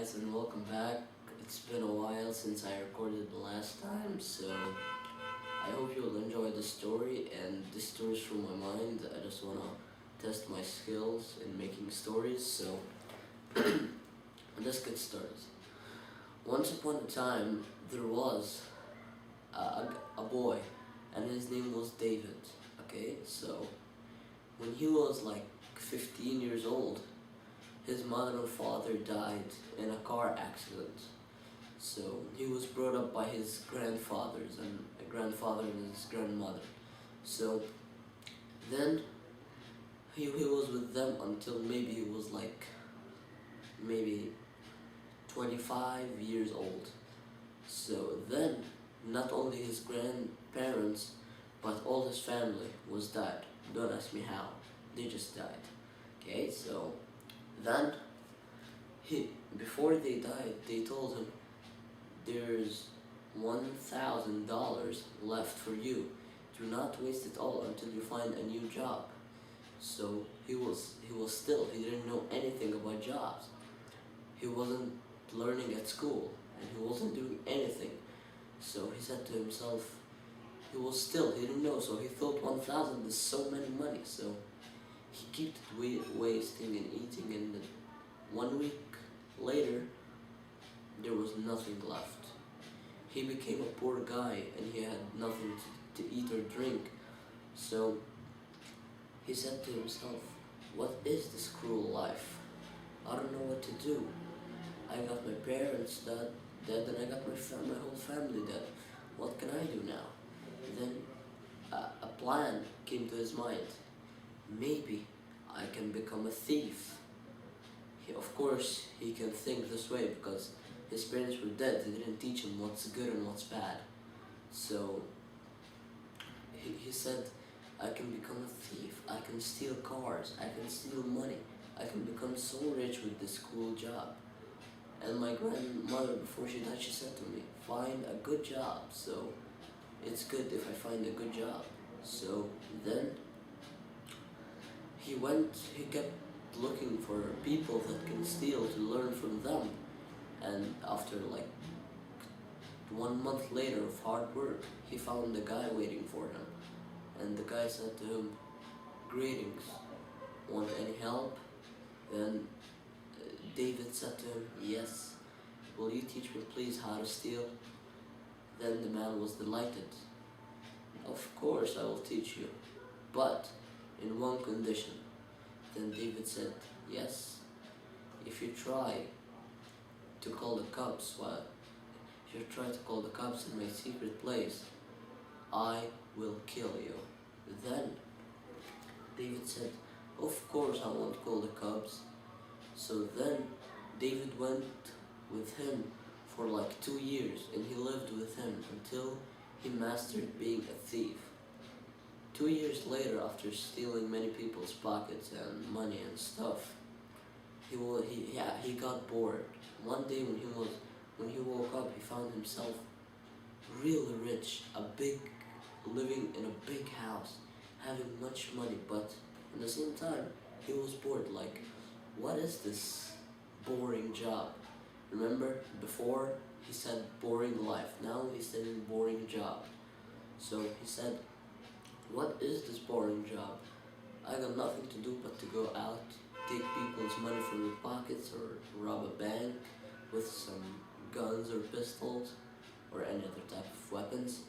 guys, and welcome back. It's been a while since I recorded the last time, so I hope you'll enjoy the story. And this story is from my mind. I just wanna test my skills in making stories, so let's get started. Once upon a time, there was a boy, and his name was David. Okay, so when he was like 15 years old, his mother and father died in a car accident. So he was brought up by his grandfathers and a grandfather and his grandmother. So then he was with them until maybe he was like maybe 25 years old. So then not only his grandparents but all his family was died. Don't ask me how. They just died. Okay, so then he before they died they told him there's $1,000 left for you. Do not waste it all until you find a new job. So he didn't know anything about jobs. He wasn't learning at school and he wasn't doing anything. So he said to himself, he didn't know, so he thought 1,000 is so many money. So he kept wasting and eating, and 1 week later there was nothing left. He became a poor guy and he had nothing to eat or drink. So he said to himself, what is this cruel life? I don't know what to do. I got my parents dead and I got my whole family dead. What can I do now? Then a plan came to his mind. Maybe I can become a thief. Of course, he can think this way because his parents were dead. They didn't teach him what's good and what's bad. So he said, I can become a thief. I can steal cars. I can steal money. I can become so rich with this cool job. And my grandmother, before she died, she said to me, find a good job. So it's good if I find a good job. So then he kept looking for people that can steal to learn from them. And after like 1 month later of hard work, he found a guy waiting for him. And the guy said to him, greetings, want any help? Then David said to him, yes. Will you teach me please how to steal? Then the man was delighted. Of course I will teach you, but in one condition. Then David said, yes, if you try to call the cops, if you try to call the cops in my secret place, I will kill you. Then David said, of course I won't call the cops. So then David went with him for like 2 years, and he lived with him until he mastered being a thief. 2 years later, after stealing many people's pockets and money and stuff, he got bored. One day when he woke up, he found himself really rich, living in a big house, having much money, but at the same time he was bored. Like, what is this boring job? Remember, before he said boring life, now he's saying boring job. So he said, what is this boring job? I got nothing to do but to go out, take people's money from their pockets, or rob a bank with some guns or pistols or any other type of weapons.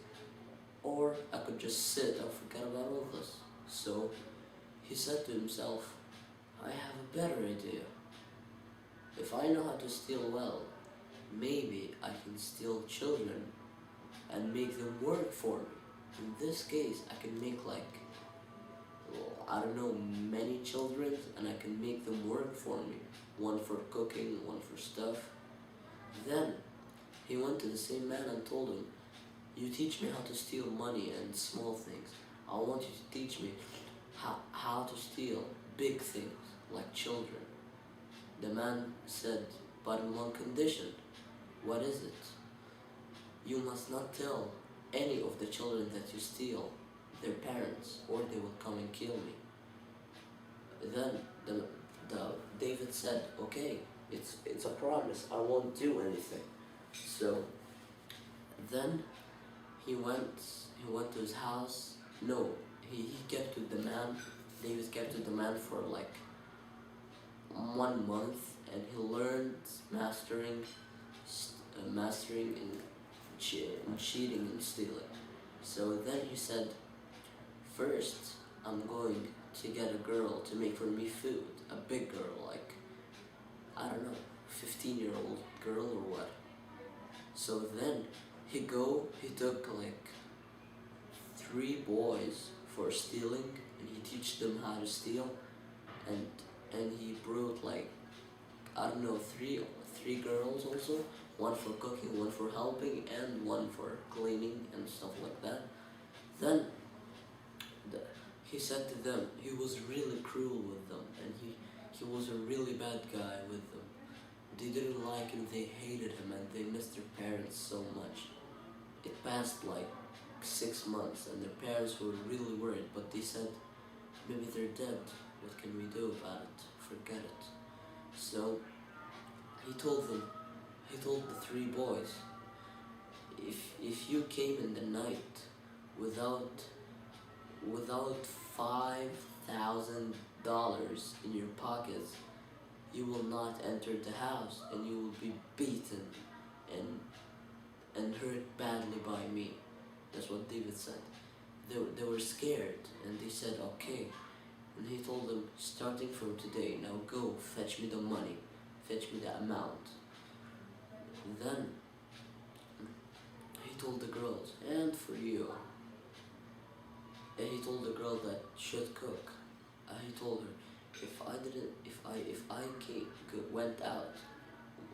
Or I could just sit and forget about all this. So he said to himself, I have a better idea. If I know how to steal well, maybe I can steal children and make them work for me. In this case, I can make many children, and I can make them work for me. One for cooking, one for stuff. Then he went to the same man and told him, you teach me how to steal money and small things. I want you to teach me how to steal big things, like children. The man said, but in one condition. What is it? You must not tell any of the children that you steal their parents, or they will come and kill me. Then David said, okay, It's a promise. I won't do anything. So then he went to his house. No, he kept with the man. David kept with the man for like 1 month, and he learned mastering in cheating and stealing. So then he said, first I'm going to get a girl to make for me food, a big girl, like, I don't know, 15-year-old girl or what. So then he took like 3 boys for stealing, and he teach them how to steal, and he brought like, I don't know, three girls also, one for cooking, one for helping, and one for cleaning and stuff like that. Then the, he said to them, he was really cruel with them, and he was a really bad guy with them. They didn't like him, they hated him, and they missed their parents so much. It passed like 6 months, and their parents were really worried, but they said, maybe they're dead. What can we do about it? Forget it. So he told the 3 boys, if you came in the night without $5,000 in your pockets, you will not enter the house, and you will be beaten and hurt badly by me. That's what David said. They were scared, and they said, okay. And he told them, starting from today, now go fetch me the money, fetch me the amount. Then he told the girls, and for you. And he told the girl that should cook. He told her, if I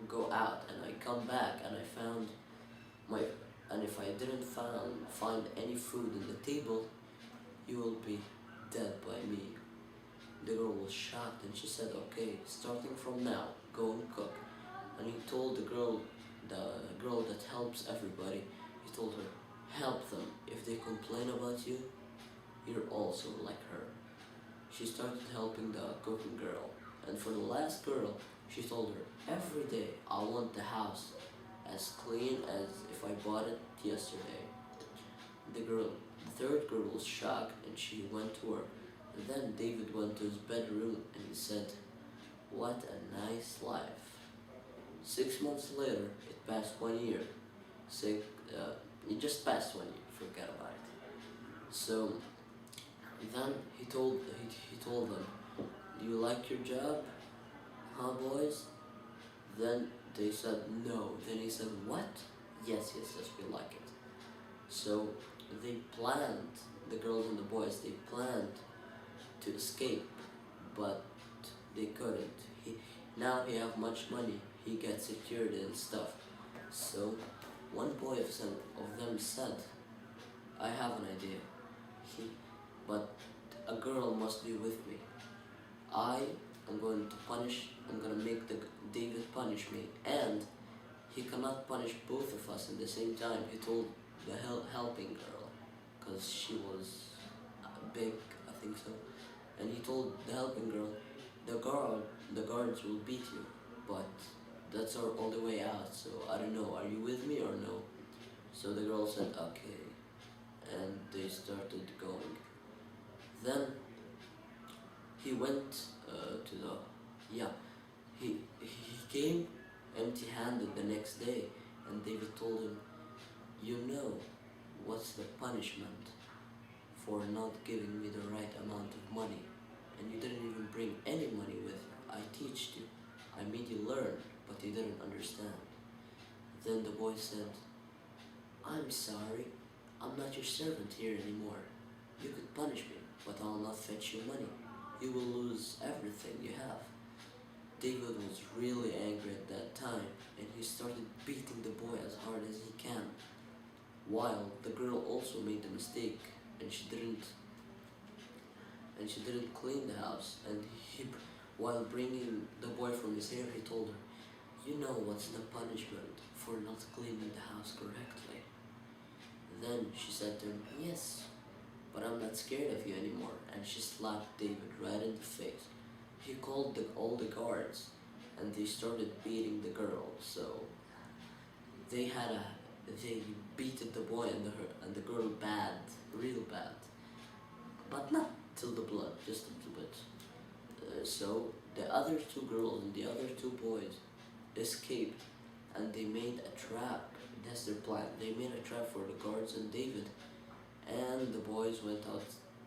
go out, and I come back and I found and if I didn't find any food in the table, you will be dead by me. The girl was shocked, and she said, okay, starting from now, go and cook. And he told the girl that helps everybody, he told her, help them. If they complain about you, you're also like her. She started helping the cooking girl. And for the last girl, she told her, every day I want the house as clean as if I bought it yesterday. The third girl was shocked, and she went to work. And then David went to his bedroom, and he said, what a nice life. 6 months later, it passed 1 year. It just passed 1 year, forget about it. So then he told them, do you like your job, huh, boys? Then they said no. Then he said, what? Yes, we like it. So they planned, the girls and the boys, they planned to escape, but they couldn't. Now he have much money, he gets security and stuff. So one boy of them said, I have an idea, but a girl must be with me. I'm going to make David punish me, and he cannot punish both of us at the same time. He told the helping girl, because she was big, I think so. And he told the helping girl, the guards will beat you, but that's our only way out, so I don't know, are you with me or no? So the girl said, okay, and they started going. Then he went he came empty-handed the next day, and David told him, you know what's the punishment for not giving me the right amount of money, and you didn't even bring any money with you. I teached you, I made you learn, but you didn't understand. Then the boy said, I'm sorry, I'm not your servant here anymore. You could punish me, but I'll not fetch you money. You will lose everything you have. David was really angry at that time, and he started beating the boy as hard as he can. While the girl also made a mistake, and she didn't clean the house. And while bringing the boy from his hair, he told her, you know what's the punishment for not cleaning the house correctly? Then she said to him, yes, but I'm not scared of you anymore. And she slapped David right in the face. He called all the guards, and they started beating the girl. So they had a they beated the boy and the girl bad, real bad, but not till the blood, just a little bit. So the other two girls and the other two boys escaped, and they made a trap. That's their plan. They made a trap for the guards and David, and the boys went out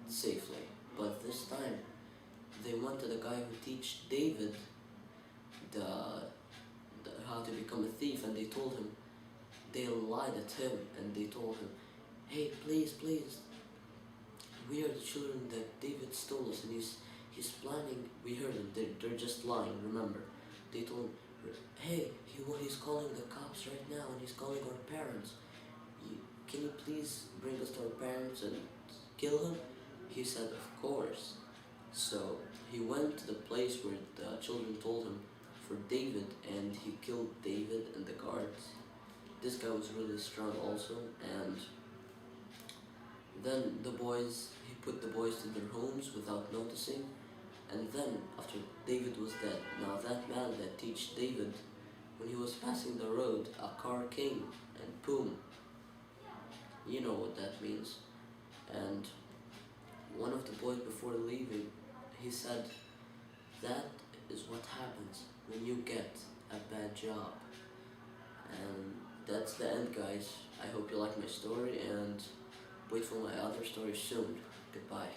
safely. But this time, they went to the guy who teach David the, how to become a thief, and they told him, they lied at him, and they told him, hey, please, please, we are the children that David stole us, and he's planning. We heard him. They're just lying. Remember, they told him, hey, he's calling the cops right now, and he's calling our parents. Can you please bring us to our parents and kill him? He said, of course. So he went to the place where the children told him for David, and he killed David and the guards. This guy was really strong also, and then he put the boys to their homes without noticing, and then after David was dead, now that man that teach David, when he was passing the road, a car came, and boom, you know what that means. And one of the boys before leaving, he said, that is what happens when you get a bad job. And that's the end, guys. I hope you like my story, and wait for my other story soon. Goodbye.